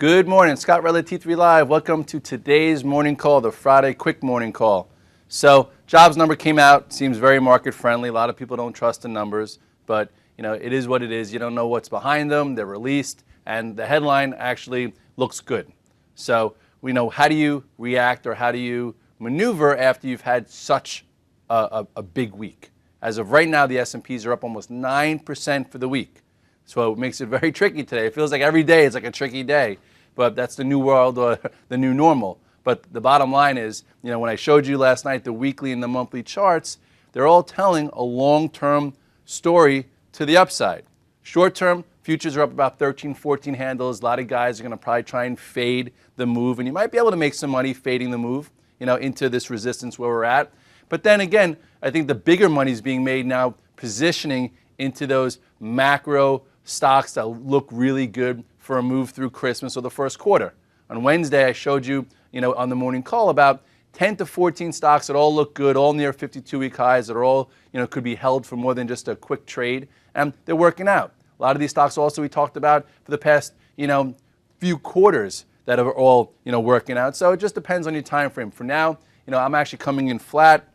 Good morning, Scott Redler, T3Live. Welcome to today's morning call, the Friday quick morning call. So, jobs number came out, seems very market friendly. A lot of people don't trust the numbers, but it is what it is. You don't know what's behind them. They're released, and the headline actually looks good. So, we know, how do you react or how do you maneuver after you've had such a big week? As of right now, the S&Ps are up almost 9% for the week. So it makes it very tricky today. It feels like every day is like a tricky day, but that's the new world or the new normal. But the bottom line is, when I showed you last night the weekly and the monthly charts, they're all telling a long-term story to the upside. Short-term, futures are up about 13, 14 handles. A lot of guys are going to probably try and fade the move, and you might be able to make some money fading the move, into this resistance where we're at. But then again, I think the bigger money is being made now positioning into those macro stocks that look really good for a move through Christmas or the first quarter. On Wednesday, I showed you, on the morning call about 10 to 14 stocks that all look good, all near 52-week highs, that are all, could be held for more than just a quick trade, and they're working out. A lot of these stocks also we talked about for the past, few quarters that are all, working out. So it just depends on your time frame. For now, I'm actually coming in flat.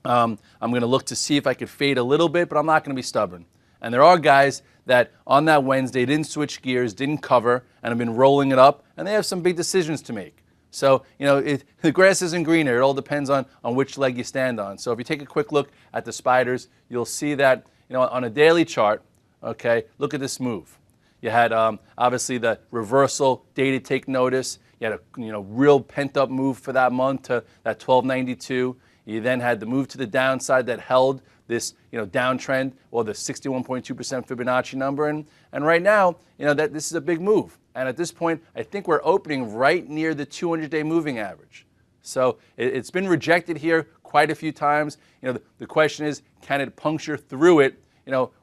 I'm going to look to see if I could fade a little bit, but I'm not going to be stubborn. And there are guys that on that Wednesday didn't switch gears, didn't cover, and have been rolling it up, and they have some big decisions to make. So, the grass isn't greener. It all depends on which leg you stand on. So if you take a quick look at the spiders, you'll see that, on a daily chart, okay, look at this move. You had, obviously, the reversal day to take notice. You had a, real pent-up move for that month to that 1292. You then had the move to the downside that held this, downtrend, or the 61.2% Fibonacci number, and right now, that this is a big move. And at this point, I think we're opening right near the 200-day moving average. So it's been rejected here quite a few times. The question is, can it puncture through it,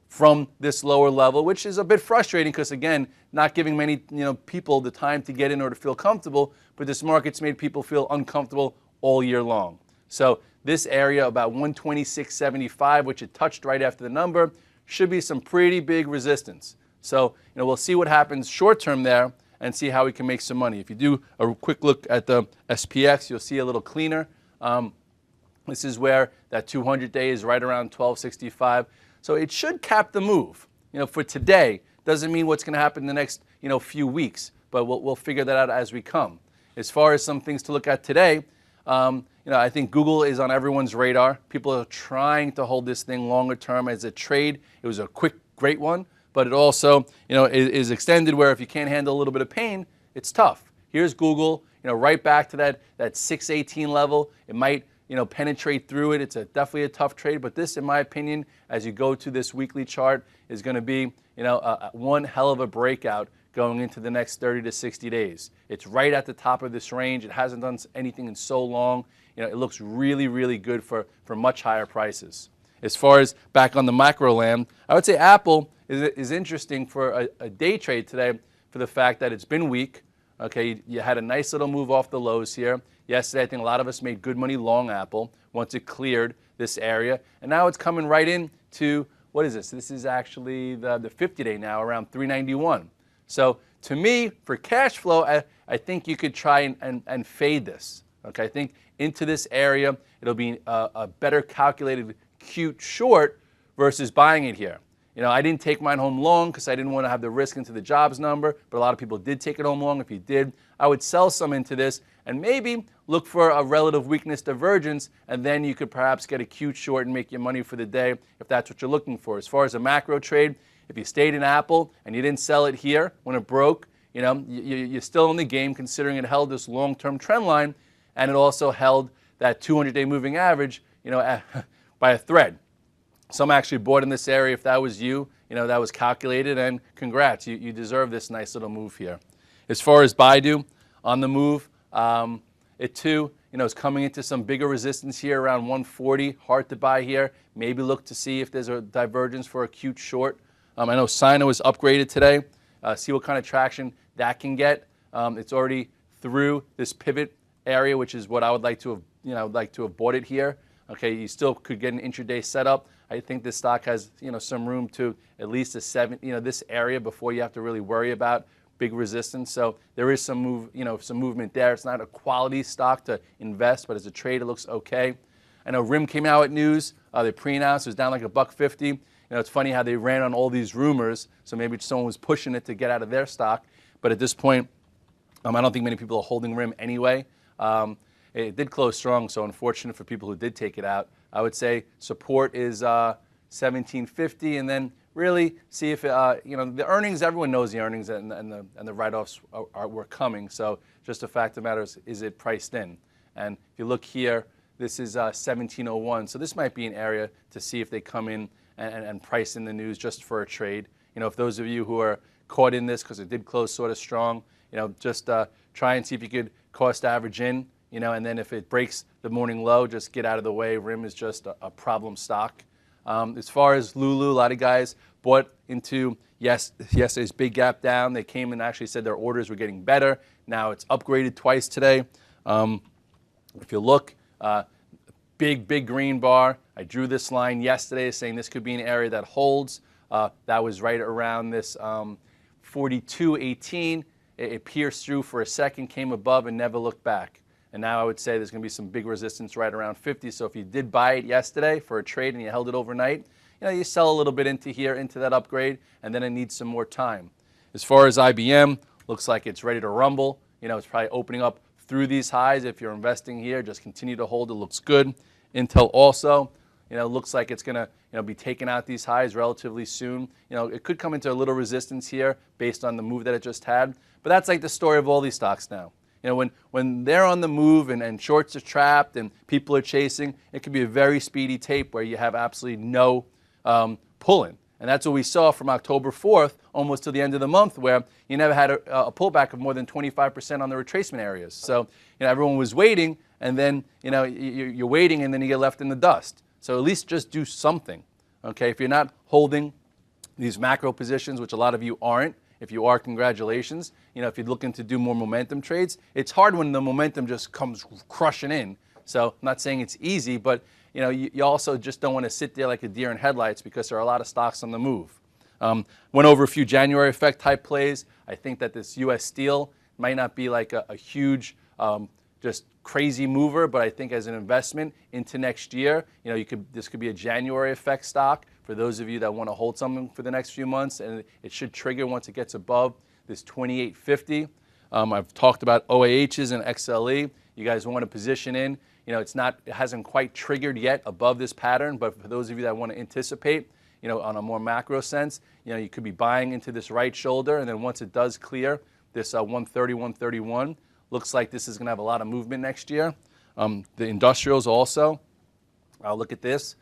from this lower level, which is a bit frustrating because, again, not giving many, people the time to get in or to feel comfortable, but this market's made people feel uncomfortable all year long. So this area about 126.75, which it touched right after the number, should be some pretty big resistance. So, we'll see what happens short term there and see how we can make some money. If you do a quick look at the SPX, you'll see a little cleaner. This is where that 200-day is right around 1265. So it should cap the move. For today, doesn't mean what's going to happen in the next, few weeks, but we'll figure that out as we come. As far as some things to look at today, I think Google is on everyone's radar. People are trying to hold this thing longer term as a trade. It was a quick, great one, but it also, is extended where if you can't handle a little bit of pain, it's tough. Here's Google, right back to that 618 level. It might, penetrate through it. It's definitely a tough trade, but this, in my opinion, as you go to this weekly chart, is going to be, one hell of a breakout going into the next 30 to 60 days. It's right at the top of this range. It hasn't done anything in so long. It looks really, really good for much higher prices. As far as back on the macro land, I would say Apple is interesting for a day trade today for the fact that it's been weak. Okay, you had a nice little move off the lows here. Yesterday, I think a lot of us made good money long Apple once it cleared this area. And now it's coming right in to, what is this? This is actually the 50-day now, around 391. So to me, for cash flow, I think you could try and fade this. Okay, I think into this area, it'll be a better calculated cute short versus buying it here. I didn't take mine home long because I didn't want to have the risk into the jobs number, but a lot of people did take it home long. If you did, I would sell some into this and maybe look for a relative weakness divergence, and then you could perhaps get a cute short and make your money for the day if that's what you're looking for. As far as a macro trade, if you stayed in Apple and you didn't sell it here when it broke, you're still in the game considering it held this long-term trend line, and it also held that 200-day moving average, by a thread. Some actually bought in this area. If that was you, that was calculated, and congrats, you deserve this nice little move here. As far as Baidu, on the move, it too, is coming into some bigger resistance here around 140. Hard to buy here. Maybe look to see if there's a divergence for a cute short. I know Sino was upgraded today. See what kind of traction that can get. It's already through this pivot area, which is what I would like to have, bought it here. Okay, you still could get an intraday setup. I think this stock has, some room to at least a 7, this area before you have to really worry about big resistance. So there is some some movement there. It's not a quality stock to invest, but as a trade, it looks okay. I know RIM came out with news. They pre-announced it was down like $1.50. It's funny how they ran on all these rumors. So maybe someone was pushing it to get out of their stock. But at this point, I don't think many people are holding RIM anyway. It did close strong, so unfortunate for people who did take it out. I would say support is 1750, and then really see if the earnings. Everyone knows the earnings and the write-offs were coming. So just the fact of the matter is it priced in? And if you look here, this is 1701. So this might be an area to see if they come in and price in the news just for a trade. If those of you who are caught in this because it did close sort of strong, just try and see if you could cost average in, and then if it breaks the morning low, just get out of the way. RIM is just a problem stock. As far as Lulu, a lot of guys bought into yesterday's big gap down. They came and actually said their orders were getting better. Now it's upgraded twice today. If you look, big green bar. I drew this line yesterday saying this could be an area that holds. That was right around this 42.18. It pierced through for a second, came above, and never looked back. And now I would say there's going to be some big resistance right around 50. So if you did buy it yesterday for a trade and you held it overnight, you sell a little bit into here, into that upgrade, and then it needs some more time. As far as IBM, looks like it's ready to rumble. It's probably opening up through these highs. If you're investing here, just continue to hold. It looks good. Intel also, looks like it's going to be taking out these highs relatively soon. It could come into a little resistance here based on the move that it just had. But that's like the story of all these stocks now. When they're on the move and shorts are trapped and people are chasing, it can be a very speedy tape where you have absolutely no pull-in. And that's what we saw from October 4th almost to the end of the month, where you never had a pullback of more than 25% on the retracement areas. So everyone was waiting, and then you're waiting, and then you get left in the dust. So at least just do something. Okay, if you're not holding these macro positions, which a lot of you aren't, if you are, congratulations. If you're looking to do more momentum trades, it's hard when the momentum just comes crushing in. So I'm not saying it's easy, but you also just don't want to sit there like a deer in headlights because there are a lot of stocks on the move. Went over a few January effect type plays. I think that this U.S. Steel might not be like a huge, just crazy mover, but I think as an investment into next year, this could be a January effect stock for those of you that want to hold something for the next few months, and it should trigger once it gets above this 28.50. I've talked about OAHs and XLE. You guys want to position in. It hasn't quite triggered yet above this pattern, but for those of you that want to anticipate, on a more macro sense, you could be buying into this right shoulder, and then once it does clear this 130, 131, looks like this is going to have a lot of movement next year. The industrials also. I'll look at this.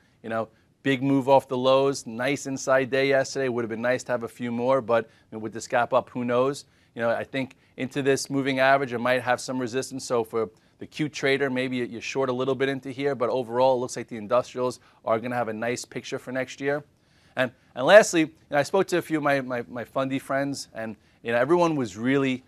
Big move off the lows. Nice inside day yesterday. Would have been nice to have a few more, but with this gap up, who knows? I think into this moving average, it might have some resistance. So for the cute trader, maybe you're short a little bit into here, but overall, it looks like the industrials are going to have a nice picture for next year. And lastly, I spoke to a few of my fundy friends, and everyone was really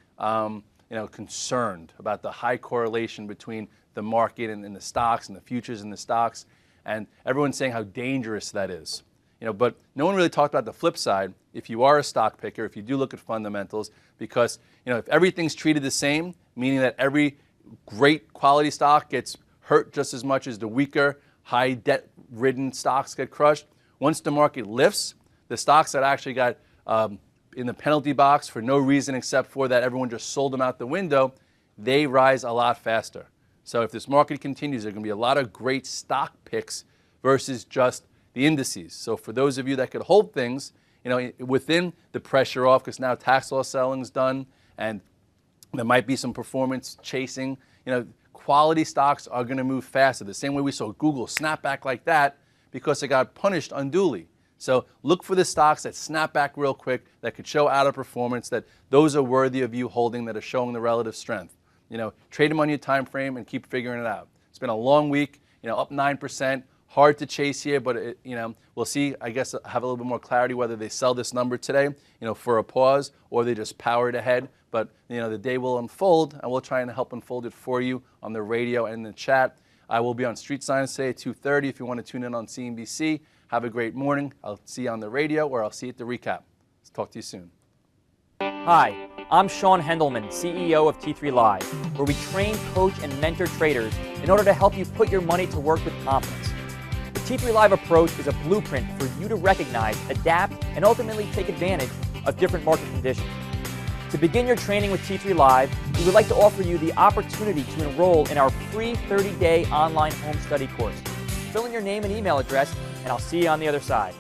concerned about the high correlation between the market and the stocks and the futures and the stocks, and everyone's saying how dangerous that is. But no one really talked about the flip side. If you are a stock picker, if you do look at fundamentals, because if everything's treated the same, meaning that every great quality stock gets hurt just as much as the weaker, high debt-ridden stocks get crushed. Once the market lifts, the stocks that actually got in the penalty box for no reason except for that everyone just sold them out the window, they rise a lot faster. So if this market continues, there are going to be a lot of great stock picks versus just the indices. So for those of you that could hold things, within the pressure off, because now tax loss selling is done, and there might be some performance chasing, quality stocks are going to move faster. The same way we saw Google snap back like that because it got punished unduly. So look for the stocks that snap back real quick, that could show out of performance, that those are worthy of you holding, that are showing the relative strength. Trade them on your time frame and keep figuring it out. It's been a long week, up 9%. Hard to chase here, but we'll see. I guess have a little bit more clarity whether they sell this number today, for a pause, or they just power it ahead. But the day will unfold, and we'll try and help unfold it for you on the radio and in the chat. I will be on Street Science today at 2:30 if you want to tune in on CNBC. Have a great morning. I'll see you on the radio, or I'll see you at the recap. Let's talk to you soon. Hi, I'm Sean Hendelman, CEO of T3Live, where we train, coach, and mentor traders in order to help you put your money to work with confidence. The T3Live approach is a blueprint for you to recognize, adapt, and ultimately take advantage of different market conditions. To begin your training with T3Live, we would like to offer you the opportunity to enroll in our free 30-day online home study course. Fill in your name and email address, and I'll see you on the other side.